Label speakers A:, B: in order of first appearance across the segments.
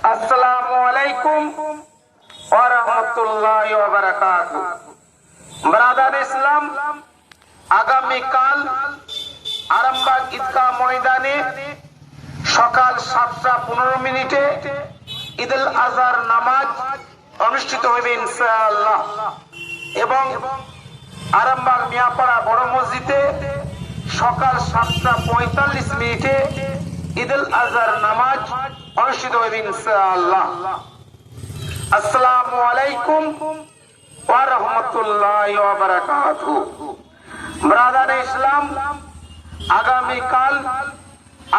A: আসসালামু আলাইকুম ওয়া রাহমাতুল্লাহি ওয়া বারাকাতুহু। ব্রাদার ইসলাম, আগামীকাল আরামবাগ ঈদগাহ ময়দানে সকাল 7:15 ঈদুল আজহার নামাজ অনুষ্ঠিত হবে ইনশাআল্লাহ, এবং আরামবাগ মিয়াপাড়া বড় মসজিদে সকাল 7:45 ঈদুল আজহার নামাজ অনুষ্ঠিত হবে ইনশাআল্লাহ। আসসালামু আলাইকুম ওয়া রাহমাতুল্লাহি ওয়া বারাকাতুহু। ব্রাদার ইসলাম, আগামীকাল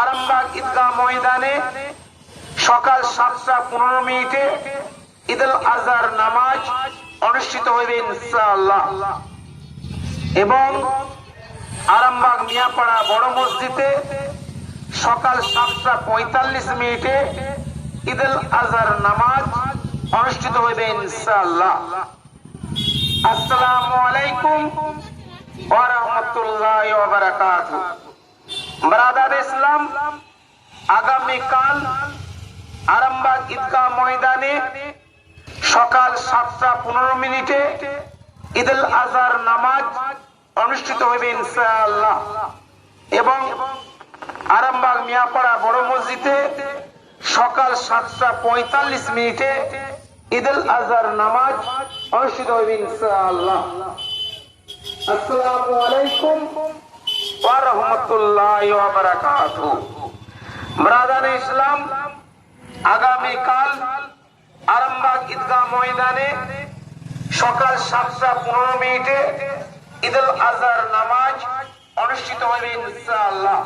A: আরামবাগ ঈদগাহ ময়দানে সকাল 7:15 ঈদুল আজহার নামাজ অনুষ্ঠিত হবে ইনশাআল্লাহ, এবং আরামবাগ মিয়াপাড়া বড় মসজিদে সকাল 7:45 ঈদুল আজহার নামাজ অনুষ্ঠিত হবে ইনশাআল্লাহ। আসসালামু আলাইকুম ওয়া রাহমাতুল্লাহি ওয়া বারাকাতুহু। ব্রাদার ইসলাম, আগামীকাল আরামবাগ ঈদগাহ ময়দানে সকাল 7:15 ঈদুল আজহার নামাজ অনুষ্ঠিত হবে ইনশাআল্লাহ, এবং আরামবাগ মিয়াপাড়া বড় মসজিদে সকাল 7:45 ঈদুল আজহার নামাজ অনুষ্ঠিত হবে ইনশাআল্লাহ। আসসালামু আলাইকুম ওয়া রাহমাতুল্লাহি ওয়া বারাকাতুহু। ব্রাদার ইসলাম, আগামীকাল আরামবাগ ঈদগাহ ময়দানে সকাল 7:15 ঈদুল আজহার নামাজ অনুষ্ঠিত হবে ইনশাআল্লাহ।